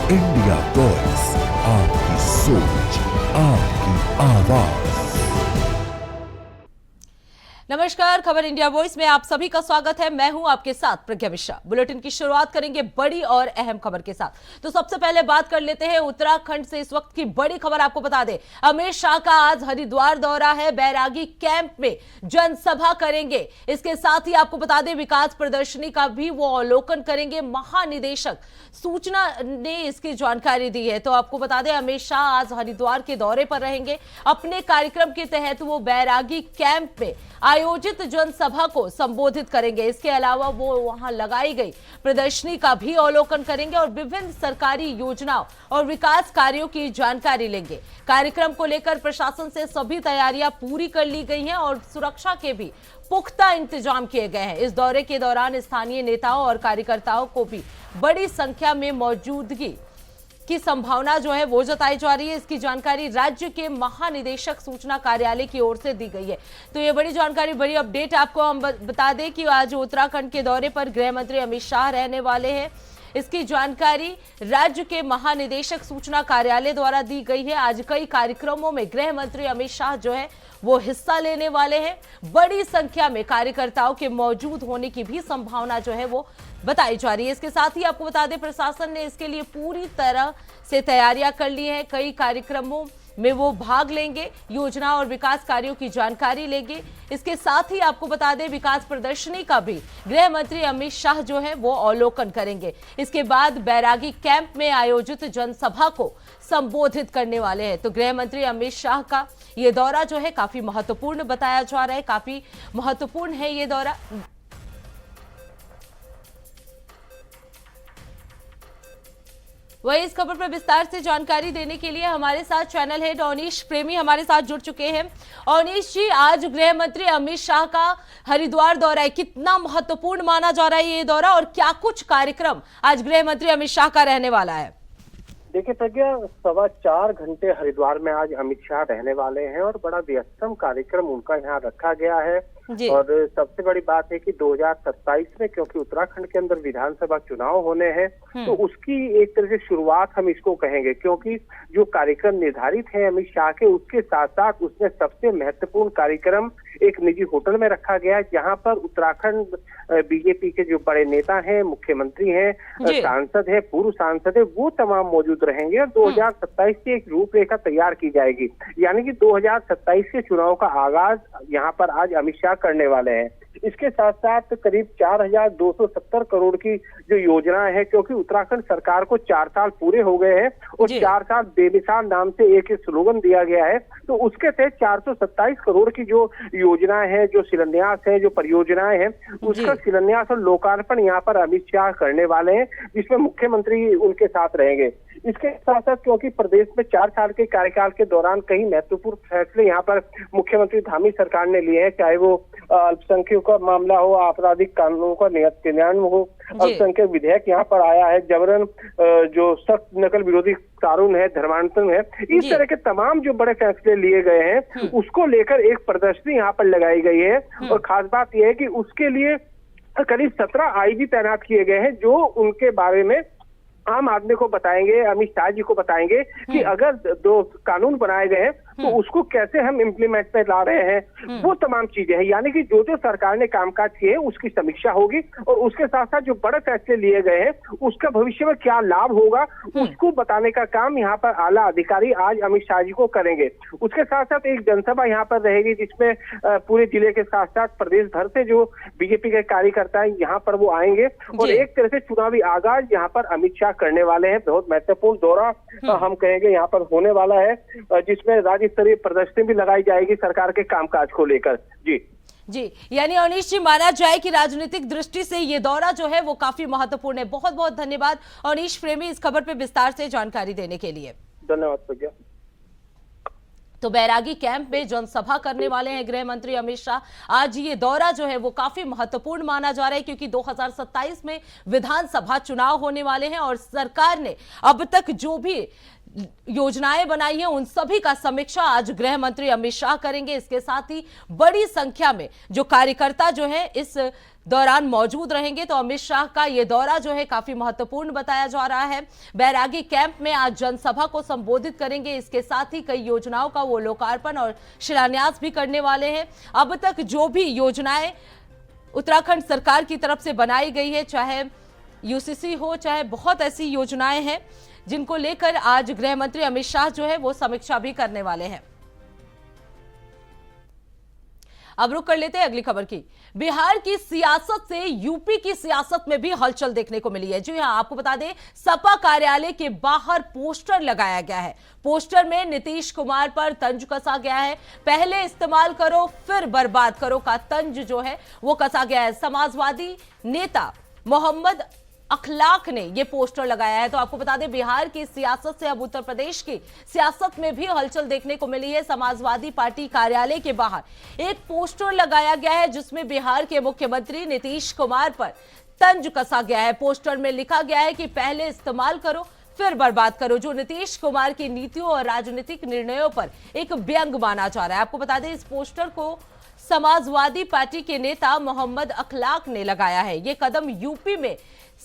India voice, आपकी सोच, आपकी आवाज। नमस्कार, खबर इंडिया वॉइस में आप सभी का स्वागत है। मैं हूं आपके साथ प्रज्ञा मिश्रा। बुलेटिन की शुरुआत करेंगे बड़ी और अहम खबर के साथ। तो सबसे पहले बात कर लेते हैं उत्तराखंड से। इस वक्त की बड़ी खबर आपको बता दें, अमित शाह का आज हरिद्वार दौरा है। बैरागी कैंप में जनसभा करेंगे। इसके साथ ही आपको बता दें, विकास प्रदर्शनी का भी वो अवलोकन करेंगे। महानिदेशक सूचना ने इसकी जानकारी दी है। तो आपको बता दें, अमित शाह आज हरिद्वार के दौरे पर रहेंगे। अपने कार्यक्रम के तहत वो बैरागी कैंप में आयोजित जनसभा को संबोधित करेंगे। इसके अलावा वो वहां लगाई गई प्रदर्शनी का भी अवलोकन करेंगे और विभिन्न सरकारी योजनाओं और विकास कार्यों की जानकारी लेंगे। कार्यक्रम को लेकर प्रशासन से सभी तैयारियां पूरी कर ली गई हैं और सुरक्षा के भी पुख्ता इंतजाम किए गए हैं। इस दौरे के दौरान स्थानीय नेताओं और कार्यकर्ताओं को भी बड़ी संख्या में मौजूदगी की संभावना जो है वो जताई जा रही है। इसकी जानकारी राज्य के महानिदेशक सूचना कार्यालय की ओर से दी गई है। तो ये बड़ी जानकारी, बड़ी अपडेट आपको हम बता दें कि आज उत्तराखंड के दौरे पर गृह मंत्री अमित शाह रहने वाले हैं। इसकी जानकारी राज्य के महानिदेशक सूचना कार्यालय द्वारा दी गई है। आज कई कार्यक्रमों में गृह मंत्री अमित शाह जो है वो हिस्सा लेने वाले हैं। बड़ी संख्या में कार्यकर्ताओं के मौजूद होने की भी संभावना जो है वो बताई जा रही है। इसके साथ ही आपको बता दें, प्रशासन ने इसके लिए पूरी तरह से तैयारियां कर ली हैं। कई कार्यक्रमों में वो भाग लेंगे, योजना और विकास कार्यों की जानकारी लेंगे। इसके साथ ही आपको बता दें, विकास प्रदर्शनी का भी गृह मंत्री अमित शाह जो है वो अवलोकन करेंगे। इसके बाद बैरागी कैंप में आयोजित जनसभा को संबोधित करने वाले हैं। तो गृह मंत्री अमित शाह का ये दौरा जो है काफी महत्वपूर्ण बताया जा रहा है। काफी महत्वपूर्ण है ये दौरा। वही इस खबर पर विस्तार से जानकारी देने के लिए हमारे साथ चैनल हेड अवनीश प्रेमी हमारे साथ जुड़ चुके हैं। अवनीश जी, आज गृह मंत्री अमित शाह का हरिद्वार दौरा है, कितना महत्वपूर्ण माना जा रहा है ये दौरा और क्या कुछ कार्यक्रम आज गृह मंत्री अमित शाह का रहने वाला है? देखिए प्रज्ञा, 4.25 घंटे हरिद्वार में आज अमित शाह रहने वाले हैं और बड़ा व्यस्तम कार्यक्रम उनका यहाँ रखा गया है। और सबसे बड़ी बात है कि 2027 में, क्योंकि उत्तराखंड के अंदर विधानसभा चुनाव होने हैं, तो उसकी एक तरह से शुरुआत हम इसको कहेंगे, क्योंकि जो कार्यक्रम निर्धारित है अमित शाह के, उसके साथ साथ उसमें सबसे महत्वपूर्ण कार्यक्रम एक निजी होटल में रखा गया है, जहां पर उत्तराखंड बीजेपी के जो बड़े नेता हैं, मुख्यमंत्री हैं, सांसद है, पूर्व सांसद है, वो तमाम मौजूद रहेंगे और 2027 की एक रूपरेखा तैयार की जाएगी। यानी कि 2027 के चुनाव का आगाज यहाँ पर आज अमित शाह करने वाले हैं। इसके साथ साथ करीब 4,270 करोड़ की जो योजना है, क्योंकि उत्तराखंड सरकार को 4 साल पूरे हो गए हैं और 4 साल बेमिसाल नाम से एक स्लोगन दिया गया है, तो उसके तहत 427 करोड़ की जो योजना है, जो शिलान्यास है, जो परियोजनाएं हैं, उसका शिलान्यास और लोकार्पण यहाँ पर अमित शाह करने वाले हैं, जिसमें मुख्यमंत्री उनके साथ रहेंगे। इसके साथ साथ क्योंकि प्रदेश में 4 साल के कार्यकाल के दौरान कई महत्वपूर्ण फैसले यहाँ पर मुख्यमंत्री धामी सरकार ने लिए हैं, चाहे वो अल्पसंख्यकों का मामला हो, आपराधिक कानूनों का क्रियान्वयन हो, अल्पसंख्यक विधेयक यहाँ पर आया है, जबरन जो सख्त नकल विरोधी कानून है, धर्मांतरण है, इस तरह के तमाम जो बड़े फैसले लिए गए हैं, उसको लेकर एक प्रदर्शनी यहाँ पर लगाई गई है। और खास बात यह है कि उसके लिए करीब 17 आईजी तैनात किए गए हैं, जो उनके बारे में आम आदमी को बताएंगे, अमित शाह जी को बताएंगे कि अगर 2 कानून बनाए गए हैं तो उसको कैसे हम इम्प्लीमेंट में ला रहे हैं, वो तमाम चीजें हैं। यानी कि जो सरकार ने कामकाज किए उसकी समीक्षा होगी और उसके साथ साथ जो बड़े फैसले लिए गए हैं उसका भविष्य में क्या लाभ होगा, उसको बताने का काम यहाँ पर आला अधिकारी आज अमित शाह जी को करेंगे। उसके साथ साथ एक जनसभा यहाँ पर रहेगी, जिसमें पूरे जिले के साथ साथ प्रदेश भर से जो बीजेपी के कार्यकर्ता हैं यहाँ पर वो आएंगे और एक तरह से चुनावी आगाज यहाँ पर अमित शाह करने वाले हैं। बहुत महत्वपूर्ण दौरा हम कहेंगे यहाँ पर होने वाला है, जिसमें राज्य स्तरीय प्रदर्शनी भी लगाई जाएगी सरकार के कामकाज को लेकर। जी, यानी अवनीश जी, माना जाए कि राजनीतिक दृष्टि से ये दौरा जो है वो काफी महत्वपूर्ण है। बहुत बहुत धन्यवाद अवनीश प्रेमी इस खबर पे विस्तार से जानकारी देने के लिए। धन्यवाद प्रज्ञा। तो बैरागी कैंप में जनसभा करने वाले हैं गृह मंत्री अमित शाह। आज ये दौरा जो है वो काफी महत्वपूर्ण माना जा रहा है, क्योंकि 2027 में विधानसभा चुनाव होने वाले हैं और सरकार ने अब तक जो भी योजनाएं बनाई है उन सभी का समीक्षा आज गृह मंत्री अमित शाह करेंगे। इसके साथ ही बड़ी संख्या में जो कार्यकर्ता जो है इस दौरान मौजूद रहेंगे। तो अमित शाह का यह दौरा जो है काफी महत्वपूर्ण बताया जा रहा है। बैरागी कैंप में आज जनसभा को संबोधित करेंगे। इसके साथ ही कई योजनाओं का वो लोकार्पण और शिलान्यास भी करने वाले हैं। अब तक जो भी योजनाएं उत्तराखंड सरकार की तरफ से बनाई गई है, चाहे यूसीसी हो, चाहे बहुत ऐसी योजनाएं हैं जिनको लेकर आज गृह मंत्री अमित शाह जो है वो समीक्षा भी करने वाले हैं। अब रुक कर लेते हैं अगली खबर की। बिहार की सियासत से यूपी की सियासत में भी हलचल देखने को मिली है। जी हां, आपको बता दें सपा कार्यालय के बाहर पोस्टर लगाया गया है। पोस्टर में नीतीश कुमार पर तंज कसा गया है। पहले इस्तेमाल करो फिर बर्बाद करो का तंज जो है वो कसा गया है। समाजवादी नेता मोहम्मद अखलाक ने यह पोस्टर लगाया है। तो आपको बता दें बिहार की सियासत से अब उत्तर प्रदेश की सियासत में भी हलचल देखने को मिली है। समाजवादी पार्टी कार्यालय के बाहर एक पोस्टर लगाया गया है जिसमें बिहार के मुख्यमंत्री नीतीश कुमार पर तंज कसा गया है। पोस्टर में लिखा गया है कि पहले इस्तेमाल करो फिर बर्बाद करो, जो नीतीश कुमार की नीतियों और राजनीतिक निर्णयों पर एक व्यंग माना जा रहा है। आपको बता दें इस पोस्टर को समाजवादी पार्टी के नेता मोहम्मद अखलाक ने लगाया है। यह कदम यूपी में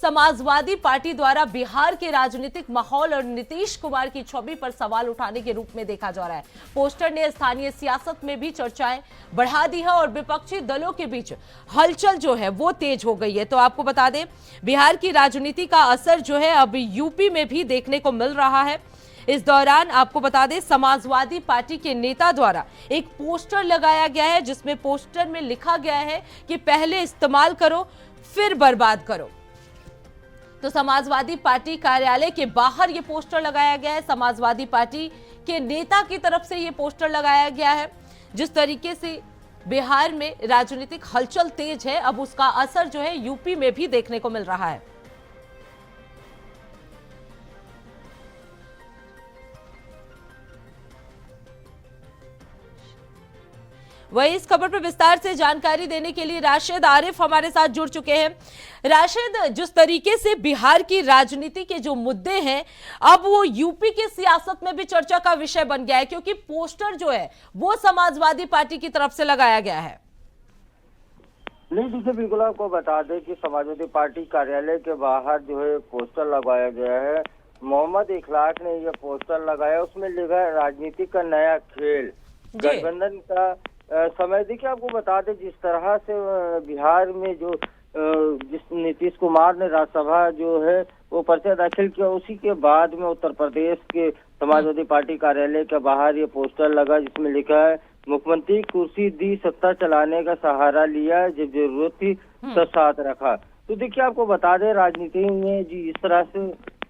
समाजवादी पार्टी द्वारा बिहार के राजनीतिक माहौल और नीतीश कुमार की छवि पर सवाल उठाने के रूप में देखा जा रहा है। पोस्टर ने स्थानीय सियासत में भी चर्चाएं बढ़ा दी है और विपक्षी दलों के बीच हलचल जो है वो तेज हो गई है। तो आपको बता दें बिहार की राजनीति का असर जो है अब यूपी में भी देखने को मिल रहा है। इस दौरान आपको बता दें समाजवादी पार्टी के नेता द्वारा एक पोस्टर लगाया गया है जिसमें पोस्टर में लिखा गया है कि पहले इस्तेमाल करो फिर बर्बाद करो। तो समाजवादी पार्टी कार्यालय के बाहर ये पोस्टर लगाया गया है। समाजवादी पार्टी के नेता की तरफ से ये पोस्टर लगाया गया है। जिस तरीके से बिहार में राजनीतिक हलचल तेज है अब उसका असर जो है यूपी में भी देखने को मिल रहा है। वही इस खबर पर विस्तार से जानकारी देने के लिए राशिद आरिफ हमारे साथ जुड़ चुके हैं। राशिद, जिस तरीके से बिहार की राजनीति के जो मुद्दे हैं अब वो यूपी की सियासत में भी चर्चा का विषय बन गया है क्योंकि पोस्टर जो है वो समाजवादी पार्टी की तरफ से लगाया गया है। नहीं, देखिए बिल्कुल आपको बता दें कि समाजवादी पार्टी कार्यालय के बाहर जो है पोस्टर लगाया गया है। मोहम्मद इखलाक ने यह पोस्टर लगाया, उसमें लिखा है राजनीति का नया खेल, गठबंधन का समय। देखिए आपको बता दें जिस तरह से बिहार में जो जिस नीतीश कुमार ने राज्यसभा जो है वो पर्चा दाखिल किया उसी के बाद में उत्तर प्रदेश के समाजवादी पार्टी कार्यालय के बाहर ये पोस्टर लगा जिसमें लिखा है मुख्यमंत्री कुर्सी दी सत्ता चलाने का सहारा लिया, जब जरूरत थी तब साथ रखा। तो देखिए आपको बता दें राजनीति में जिस तरह से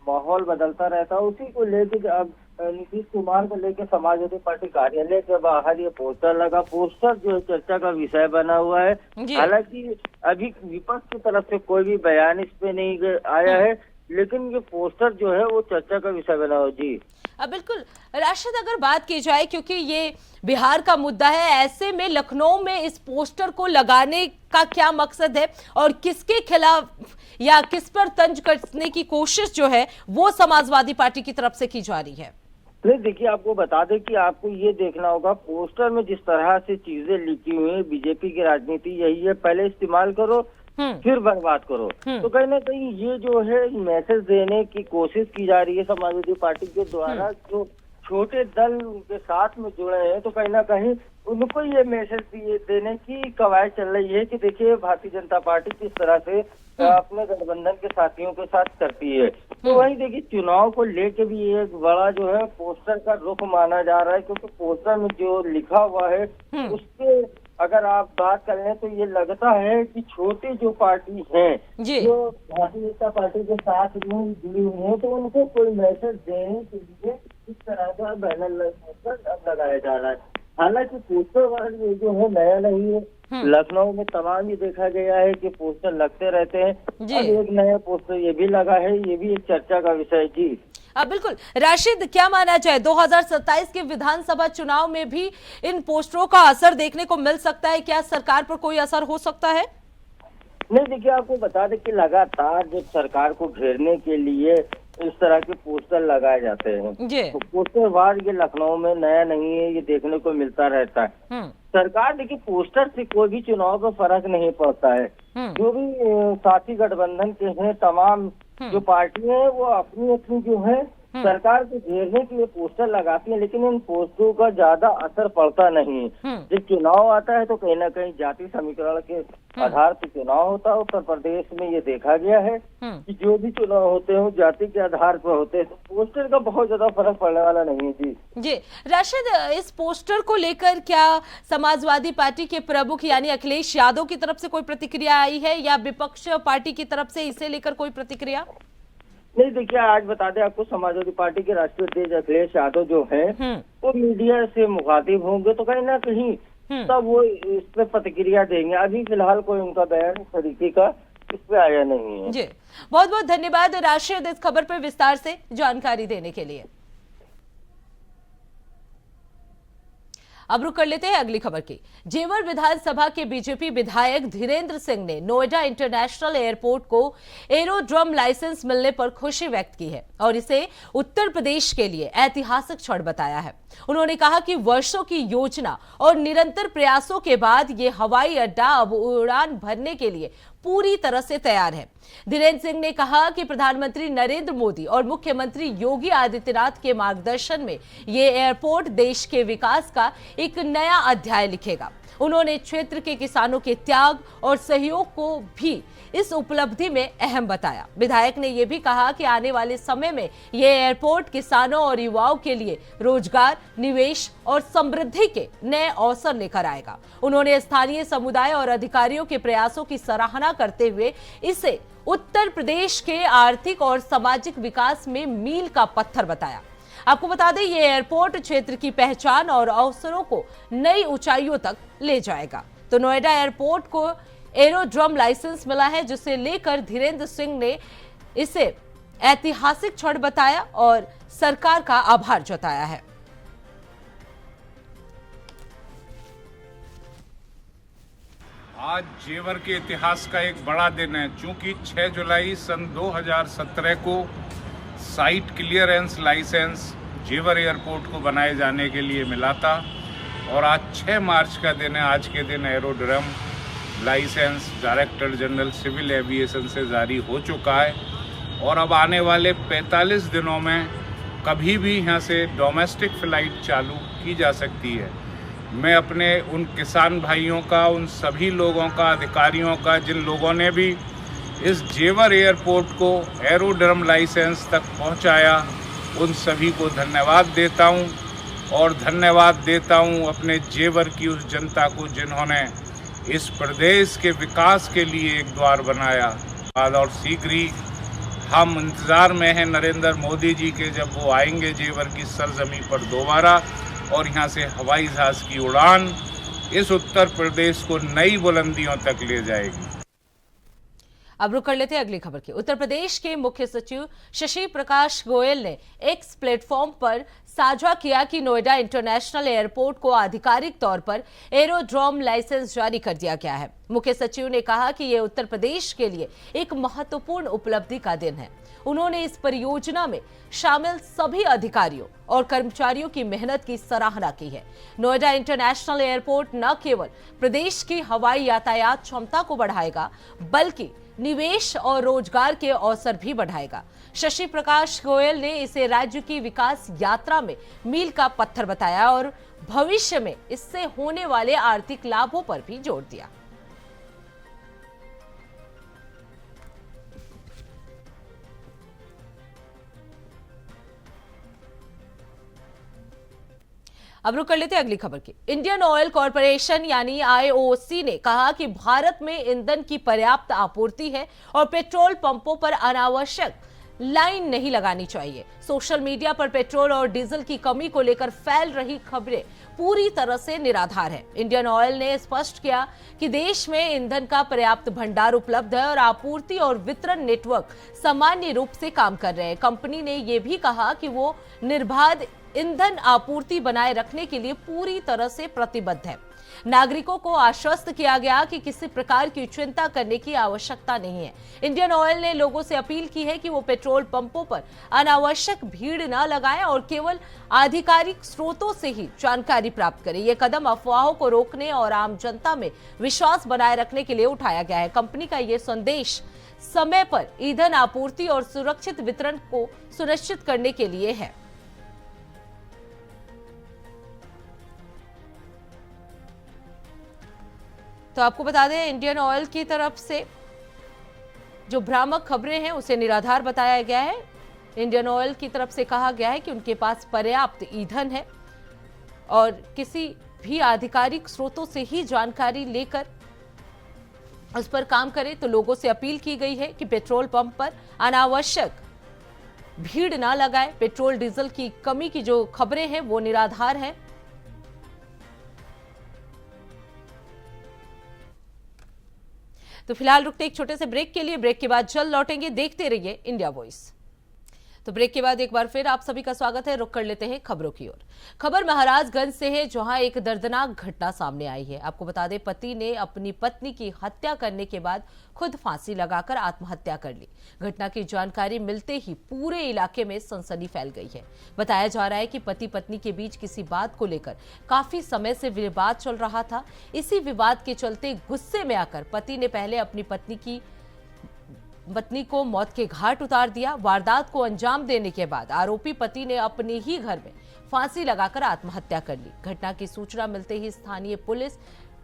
माहौल बदलता रहता है उसी को लेकर अब नीतीश कुमार को लेकर समाजवादी पार्टी कार्यालय के बाहर ये पोस्टर लगा। पोस्टर जो है चर्चा का विषय बना हुआ है। हालांकि अभी विपक्ष की तरफ से कोई भी बयान इस पे नहीं आया है, लेकिन ये पोस्टर जो है वो चर्चा का विषय बना हुआ। जी बिल्कुल राशिद, अगर बात की जाए क्योंकि ये बिहार का मुद्दा है, ऐसे में लखनऊ में इस पोस्टर को लगाने का क्या मकसद है और किसके खिलाफ या किस पर तंज कसने की कोशिश जो है वो समाजवादी पार्टी की तरफ से की जा रही है? नहीं, देखिए आपको बता दें कि आपको ये देखना होगा पोस्टर में जिस तरह से चीजें लिखी हुई है, बीजेपी की राजनीति यही है, पहले इस्तेमाल करो फिर बर्बाद करो। तो कहीं ना कहीं ये जो है मैसेज देने की कोशिश की जा रही है समाजवादी पार्टी के द्वारा। जो छोटे दल उनके साथ में जुड़े हैं तो कहीं ना कहीं उनको ये मैसेज देने की कवायद चल रही है कि देखिए भारतीय जनता पार्टी किस तरह से अपने गठबंधन के साथियों के साथ करती है। तो वही देखिए चुनाव को लेके भी एक बड़ा जो है पोस्टर का रुख माना जा रहा है क्योंकि पोस्टर में जो लिखा हुआ है उसके अगर आप बात कर लें तो ये लगता है कि छोटी जो पार्टी है जो भारतीय जनता पार्टी के साथ जुड़ी हुई है तो उनको कोई मैसेज देने के लिए इस तरह का बैनर लगाया जा रहा है। हालांकि पोस्टर जो है नया नहीं है, लखनऊ में तमाम ये देखा गया है कि पोस्टर लगते रहते हैं। अब एक नया पोस्टर ये भी लगा है, ये भी एक चर्चा का विषय। जी बिल्कुल राशिद, क्या माना जाए 2027 के विधानसभा चुनाव में भी इन पोस्टरों का असर देखने को मिल सकता है? क्या सरकार पर कोई असर हो सकता है? नहीं, देखिए आपको बता दें कि लगातार जब सरकार को घेरने के लिए इस तरह के पोस्टर लगाए जाते हैं। जी। तो पोस्टर वार ये लखनऊ में नया नहीं है, ये देखने को मिलता रहता है। सरकार देखिए, पोस्टर से कोई भी चुनाव का फर्क नहीं पड़ता है। जो भी साथी गठबंधन के हैं, तमाम जो पार्टियां हैं, वो अपनी अपनी जो है सरकार को घेरने के लिए पोस्टर लगाती हैं, लेकिन इन पोस्टरों का ज्यादा असर पड़ता नहीं। जब चुनाव आता है तो कहीं ना कहीं जाति समीकरण के आधार पर चुनाव होता है। उत्तर प्रदेश में ये देखा गया है कि जो भी चुनाव होते हैं जाति के आधार पर होते हैं, तो पोस्टर का बहुत ज्यादा फर्क पड़ने वाला नहीं है। जी राशिद, इस पोस्टर को लेकर क्या समाजवादी पार्टी के प्रमुख यानी अखिलेश यादव की तरफ से कोई प्रतिक्रिया आई है या विपक्ष पार्टी की तरफ से इसे लेकर कोई प्रतिक्रिया? नहीं, देखिए, आज बता दें आपको, समाजवादी पार्टी के राष्ट्रीय अध्यक्ष अखिलेश यादव जो हैं वो मीडिया से मुखातिब होंगे तो कहीं ना कहीं तब वो इस पे प्रतिक्रिया देंगे। अभी फिलहाल कोई उनका बयान इस तरीके का इस पे आया नहीं है। जी, बहुत बहुत धन्यवाद राशिद इस खबर पर विस्तार से जानकारी देने के लिए। अब रुक कर लेते हैं अगली खबर की। जेवर विधानसभा के बीजेपी विधायक धीरेन्द्र सिंह ने नोएडा इंटरनेशनल एयरपोर्ट को एरोड्रम लाइसेंस मिलने पर खुशी व्यक्त की है और इसे उत्तर प्रदेश के लिए ऐतिहासिक क्षण बताया है। उन्होंने कहा कि वर्षों की योजना और निरंतर प्रयासों के बाद ये हवाई अड्डा अब उड़ान भरने के लिए पूरी तरह से तैयार है। धीरेन्द्र सिंह ने कहा कि प्रधानमंत्री नरेंद्र मोदी और मुख्यमंत्री योगी आदित्यनाथ के मार्गदर्शन में ये एयरपोर्ट देश के विकास का एक नया अध्याय लिखेगा। उन्होंने क्षेत्र के किसानों के त्याग और सहयोग को भी इस उपलब्धि में अहम बताया। विधायक ने यह भी कहा कि आने वाले समय में यह एयरपोर्ट किसानों और युवाओं के लिए रोजगार, निवेश और समृद्धि के नए अवसर लेकर आएगा। उन्होंने स्थानीय समुदाय और अधिकारियों के प्रयासों की सराहना करते हुए इसे उत्तर प्रदेश के आर्थिक और सामाजिक विकास में मील का पत्थर बताया। आपको बता दें, ये एयरपोर्ट क्षेत्र की पहचान और अवसरों को नई ऊंचाइयों तक ले जाएगा। तो नोएडा एयरपोर्ट को एरोड्रम लाइसेंस मिला है, जिसे लेकर धीरेन्द्र सिंह ने इसे ऐतिहासिक क्षण बताया और सरकार का आभार जताया है। आज जेवर के इतिहास का एक बड़ा दिन है, क्योंकि 6 जुलाई सन 2017 को साइट क्लियरेंस लाइसेंस जेवर एयरपोर्ट को बनाए जाने के लिए मिला था और आज 6 मार्च का दिन है। आज के दिन aerodrome licence director general civil aviation से जारी हो चुका है और अब आने वाले 45 दिनों में कभी भी यहाँ से डोमेस्टिक फ़्लाइट चालू की जा सकती है। मैं अपने उन किसान भाइयों का, उन सभी लोगों का, अधिकारियों का, जिन लोगों ने भी इस जेवर एयरपोर्ट को एरोड्रम लाइसेंस तक पहुंचाया, उन सभी को धन्यवाद देता हूं और धन्यवाद देता हूं अपने जेवर की उस जनता को जिन्होंने इस प्रदेश के विकास के लिए एक द्वार बनाया। और शीघ्र ही हम इंतज़ार में हैं नरेंद्र मोदी जी के, जब वो आएंगे जेवर की सरजमी पर दोबारा और यहाँ से हवाई जहाज़ की उड़ान इस उत्तर प्रदेश को नई बुलंदियों तक ले जाएगी। अब रुक कर लेते हैं अगली खबर की। उत्तर प्रदेश के मुख्य सचिव शशि प्रकाश गोयल ने एक्स प्लेटफॉर्म पर साझा किया कि नोएडा इंटरनेशनल एयरपोर्ट को आधिकारिक तौर पर एरोड्रम लाइसेंस जारी कर दिया गया है। मुख्य सचिव ने कहा कि यह उत्तर प्रदेश के लिए एक महत्वपूर्ण उपलब्धि का दिन है। उन्होंने इस परियोजना में शामिल सभी अधिकारियों और कर्मचारियों की मेहनत की सराहना की है। नोएडा इंटरनेशनल एयरपोर्ट न केवल प्रदेश की हवाई यातायात क्षमता को बढ़ाएगा, बल्कि निवेश और रोजगार के अवसर भी बढ़ाएगा। शशि प्रकाश गोयल ने इसे राज्य की विकास यात्रा में मील का पत्थर बताया और भविष्य में इससे होने वाले आर्थिक लाभों पर भी जोर दिया। अब रुक कर लेते हैं अगली खबर की। इंडियन ऑयल कॉरपोरेशन यानी आईओसी ने कहा कि भारत में ईंधन की पर्याप्त आपूर्ति है और पेट्रोल पंपों पर अनावश्यक लाइन नहीं लगानी चाहिए। सोशल मीडिया पर पेट्रोल और डीजल की कमी को लेकर फैल रही खबरें पूरी तरह से निराधार है। इंडियन ऑयल ने स्पष्ट किया कि देश में ईंधन का पर्याप्त भंडार उपलब्ध है और आपूर्ति और वितरण नेटवर्क सामान्य रूप से काम कर रहे हैं। कंपनी ने यह भी कहा कि वो निर्बाध ईंधन आपूर्ति बनाए रखने के लिए पूरी तरह से प्रतिबद्ध है। नागरिकों को आश्वस्त किया गया कि किसी प्रकार की चिंता करने की आवश्यकता नहीं है। इंडियन ऑयल ने लोगों से अपील की है कि वो पेट्रोल पंपों पर अनावश्यक भीड़ न लगाएं और केवल आधिकारिक स्रोतों से ही जानकारी प्राप्त करें। यह कदम अफवाहों को रोकने और आम जनता में विश्वास बनाए रखने के लिए उठाया गया है। कंपनी का यह संदेश समय पर ईंधन आपूर्ति और सुरक्षित वितरण को सुनिश्चित करने के लिए है। तो आपको बता दें, इंडियन ऑयल की तरफ से जो भ्रामक खबरें हैं उसे निराधार बताया गया है। इंडियन ऑयल की तरफ से कहा गया है कि उनके पास पर्याप्त ईंधन है और किसी भी आधिकारिक स्रोतों से ही जानकारी लेकर उस पर काम करें। तो लोगों से अपील की गई है कि पेट्रोल पंप पर अनावश्यक भीड़ ना लगाएं। पेट्रोल डीजल की कमी की जो खबरें हैं वो निराधार हैं। तो फिलहाल रुकते एक छोटे से ब्रेक के लिए। ब्रेक के बाद जल्द लौटेंगे। देखते रहिए इंडिया वॉइस। तो ब्रेक के बाद एक बार फिर आप सभी का स्वागत है। रुक कर लेते हैं खबरों की ओर। खबर महाराजगंज से है, जहां एक दर्दनाक घटना सामने आई है। आपको बता दें, पति ने अपनी पत्नी की हत्या करने के बाद खुद फांसी लगाकर आत्महत्या कर ली। घटना की जानकारी मिलते ही पूरे इलाके में सनसनी फैल गई है। बताया जा रहा है कि पति पत्नी के बीच किसी बात को लेकर काफी समय से विवाद चल रहा था। इसी विवाद के चलते गुस्से में आकर पति ने पहले अपनी पत्नी को मौत के घाट उतार दिया। वारदात को अंजाम देने के बाद आरोपी पति ने अपने ही घर में फांसी लगाकर आत्महत्या कर ली। घटना की सूचना मिलते ही स्थानीय पुलिस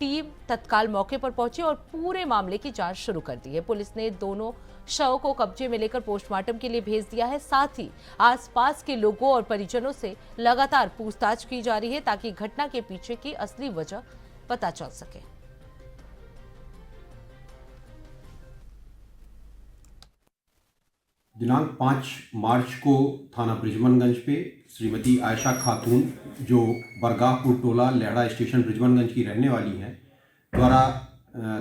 टीम तत्काल मौके पर पहुंची और पूरे मामले की जांच शुरू कर दी है। पुलिस ने दोनों शव को कब्जे में लेकर पोस्टमार्टम के लिए भेज दिया है। साथ ही आसपास के लोगों और परिजनों से लगातार पूछताछ की जा रही है ताकि घटना के पीछे की असली वजह पता चल सके। दिनांक 5 मार्च को थाना बृजमनगंज पे श्रीमती आयशा खातून, जो बरगाहपुर टोला लेहड़ा स्टेशन बृजमनगंज की रहने वाली हैं, द्वारा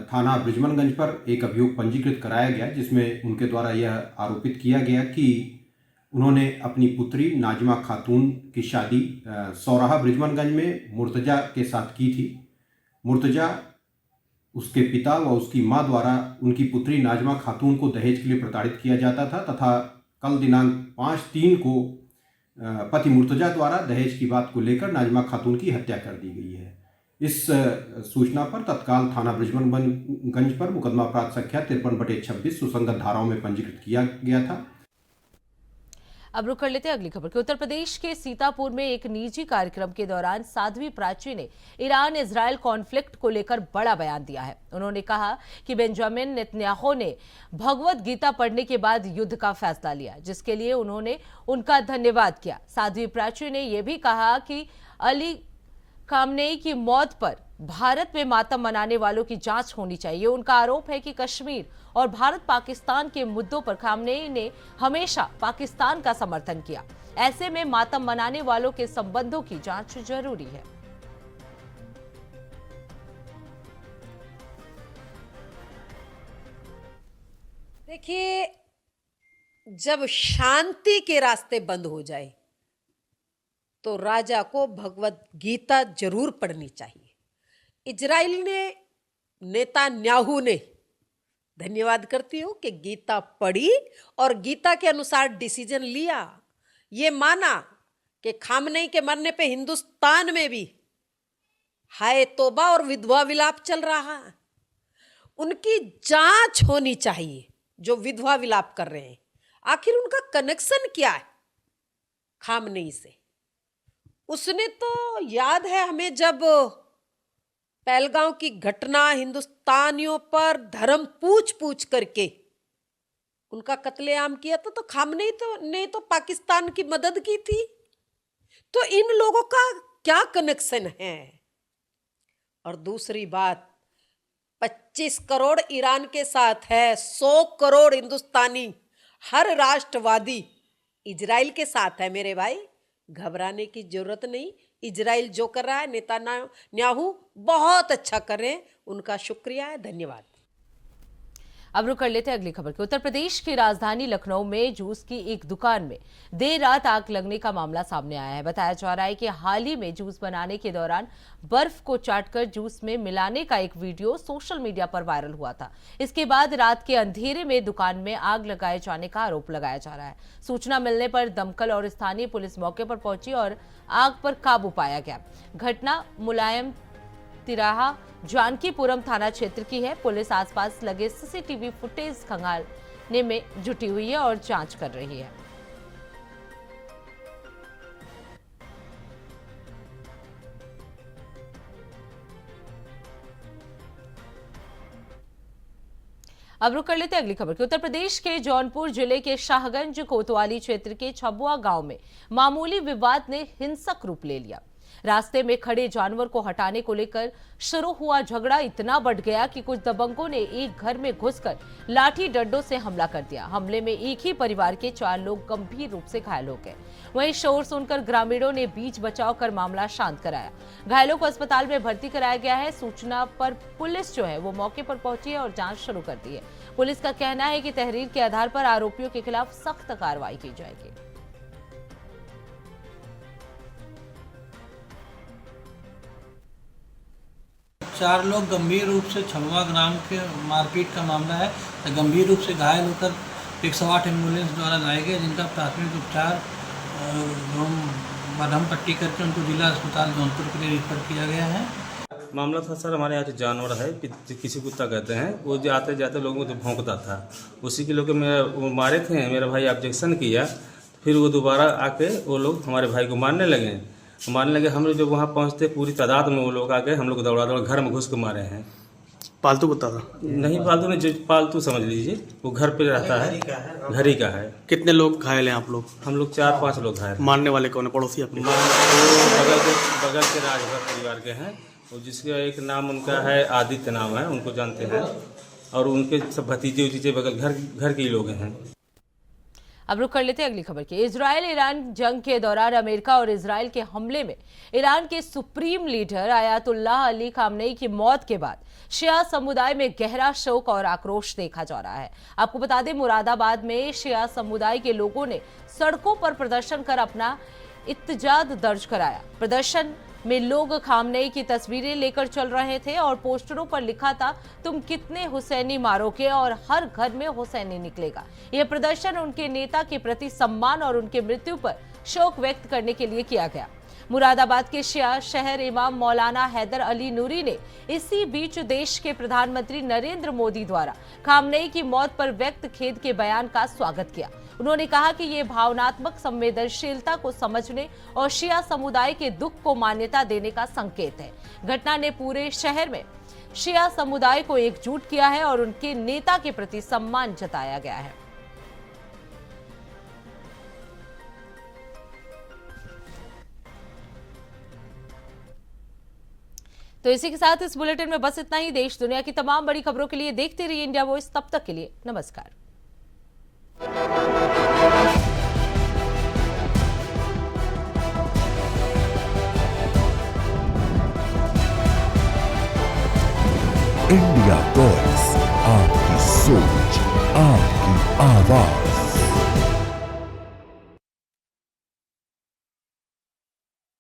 थाना बृजमनगंज पर एक अभियोग पंजीकृत कराया गया, जिसमें उनके द्वारा यह आरोपित किया गया कि उन्होंने अपनी पुत्री नाजमा खातून की शादी सौराहा बृजमनगंज में मुर्तजा के साथ की थी। मुर्तजा, उसके पिता व उसकी मां द्वारा उनकी पुत्री नाजमा खातून को दहेज के लिए प्रताड़ित किया जाता था तथा कल दिनांक 5/3 को पति मुर्तजा द्वारा दहेज की बात को लेकर नाजमा खातून की हत्या कर दी गई है। इस सूचना पर तत्काल थाना बृजमनगंज पर मुकदमा अपराध संख्या 53/26 सुसंगत धाराओं में पंजीकृत किया गया था। अब रुक कर लेते हैं अगली खबर की। उत्तर प्रदेश के सीतापुर में एक निजी कार्यक्रम के दौरान साध्वी प्राची ने ईरान इजराइल कॉन्फ्लिक्ट को लेकर बड़ा बयान दिया है। उन्होंने कहा कि बेंजामिन नेतन्याहू ने भगवत गीता पढ़ने के बाद युद्ध का फैसला लिया, जिसके लिए उन्होंने उनका धन्यवाद किया। साध्वी प्राची ने यह भी कहा कि अली खामनेई की मौत पर भारत में मातम मनाने वालों की जांच होनी चाहिए। उनका आरोप है कि कश्मीर और भारत पाकिस्तान के मुद्दों पर खामनेई ने हमेशा पाकिस्तान का समर्थन किया। ऐसे में मातम मनाने वालों के संबंधों की जांच जरूरी है। देखिए, जब शांति के रास्ते बंद हो जाए तो राजा को भगवत गीता जरूर पढ़नी चाहिए। इजराइल ने, नेतान्याहू ने, धन्यवाद करती हूं कि गीता पढ़ी और गीता के अनुसार डिसीजन लिया। ये माना कि खामनेई के मरने पे हिंदुस्तान में भी हाय तौबा और विधवा विलाप चल रहा है। उनकी जांच होनी चाहिए जो विधवा विलाप कर रहे हैं। आखिर उनका कनेक्शन क्या है खामनेई से? उसने तो याद है हमें, जब पहलगांव की घटना हिंदुस्तानियों पर धर्म पूछ करके उनका कत्लेआम किया था, तो खामनेई ने तो पाकिस्तान की मदद की थी। तो इन लोगों का क्या कनेक्शन है? और दूसरी बात, 25 करोड़ ईरान के साथ है, 100 करोड़ हिंदुस्तानी, हर राष्ट्रवादी इजराइल के साथ है। मेरे भाई, घबराने की जरूरत नहीं। इजराइल जो कर रहा है, नेतान्याहू बहुत अच्छा कर रहे हैं, उनका शुक्रिया है, धन्यवाद। अब रुक कर लेते हैं अगली खबर की। उत्तर प्रदेश की राजधानी लखनऊ में जूस की एक दुकान में देर रात आग लगने का मामला सामने आया है। बताया जा रहा है कि हाल ही में जूस बनाने के दौरान बर्फ को चाटकर जूस में मिलाने का एक वीडियो सोशल मीडिया पर वायरल हुआ था। इसके बाद रात के अंधेरे में दुकान में आग लगाए जाने का आरोप लगाया जा रहा है। सूचना मिलने पर दमकल और स्थानीय पुलिस मौके पर पहुंची और आग पर काबू पाया गया। घटना मुलायम तिराहा जानकीपुरम थाना क्षेत्र की है। पुलिस आसपास लगे सीसीटीवी फुटेज खंगालने में जुटी हुई है और जांच कर रही है। अब रुक कर लेते हैं अगली खबर की। उत्तर प्रदेश के जौनपुर जिले के शाहगंज कोतवाली क्षेत्र के छबुआ गांव में मामूली विवाद ने हिंसक रूप ले लिया। रास्ते में खड़े जानवर को हटाने को लेकर शुरू हुआ झगड़ा इतना बढ़ गया कि कुछ दबंगों ने एक घर में घुसकर लाठी डंडों से हमला कर दिया। हमले में एक ही परिवार के 4 लोग गंभीर रूप से घायल हो गए। वहीं शोर सुनकर ग्रामीणों ने बीच बचाव कर मामला शांत कराया। घायलों को अस्पताल में भर्ती कराया गया है। सूचना पर पुलिस जो है वो मौके पर पहुंची है और जांच शुरू कर दी है। पुलिस का कहना है कि तहरीर के आधार पर आरोपियों के खिलाफ सख्त कार्रवाई की जाएगी। चार लोग गंभीर रूप से छबुआ ग्राम के मारपीट का मामला है, गंभीर रूप से घायल होकर 108 एम्बुलेंस द्वारा लाए गए, जिनका प्राथमिक उपचार मरहम पट्टी करके उनको जिला अस्पताल जौनपुर के लिए रेफर किया गया है। मामला था सर, हमारे यहाँ जो जानवर है किसी कुत्ता कहते हैं, वो जो आते जाते लोगों को भौंकता था, उसी के लोग वो मारे थे। मेरा भाई ऑब्जेक्शन किया, फिर वो दोबारा आके वो लोग हमारे भाई को मारने लगे। हम लोग जब वहाँ पहुँचते पूरी तादाद में वो लोग आ गए, हम लोग दौड़ा घर में घुस के मारे हैं। पालतू कुत्ता था? नहीं पालतू नहीं, जो पालतू समझ लीजिए, वो घर पे रहता है, घर ही का है। कितने लोग घायल हैं आप लोग? हम लोग 4-5 लोग घायल। मारने वाले कौन है? पड़ोसी अपने? बगल के राजभर परिवार के हैं, और जिसका एक नाम उनका है आदित्य नाम है, उनको जानते हैं, और उनके सब भतीजे उतीजे बगल घर के ही लोग हैं। अब रुक कर लेते हैं अगली खबर की। इजराइल ईरान जंग के दौरान अमेरिका और इजराइल के हमले में ईरान के supreme leader Ayatollah Ali Khamenei की मौत के बाद शिया समुदाय में गहरा शोक और आक्रोश देखा जा रहा है। आपको बता दें, मुरादाबाद में शिया समुदाय के लोगों ने सड़कों पर प्रदर्शन कर अपना इत्तेजाद दर्ज कराया। प्रदर्शन में लोग खामनेई की तस्वीरें लेकर चल रहे थे और पोस्टरों पर लिखा था, तुम कितने हुसैनी मारोगे और हर घर में हुसैनी निकलेगा। यह प्रदर्शन उनके नेता के प्रति सम्मान और उनके मृत्यु पर शोक व्यक्त करने के लिए किया गया। मुरादाबाद के शिया शहर इमाम मौलाना हैदर अली नूरी ने इसी बीच देश के प्रधानमंत्री नरेंद्र मोदी द्वारा खामनेई की मौत पर व्यक्त खेद के बयान का स्वागत किया। उन्होंने कहा कि ये भावनात्मक संवेदनशीलता को समझने और शिया समुदाय के दुख को मान्यता देने का संकेत है। घटना ने पूरे शहर में शिया समुदाय को एकजुट किया है और उनके नेता के प्रति सम्मान जताया गया है। तो इसी के साथ इस बुलेटिन में बस इतना ही। देश दुनिया की तमाम बड़ी खबरों के लिए देखते रहिए इंडिया वॉइस। तब तक के लिए नमस्कार। इंडिया वॉइस, आपकी सोच, आपकी आवाज।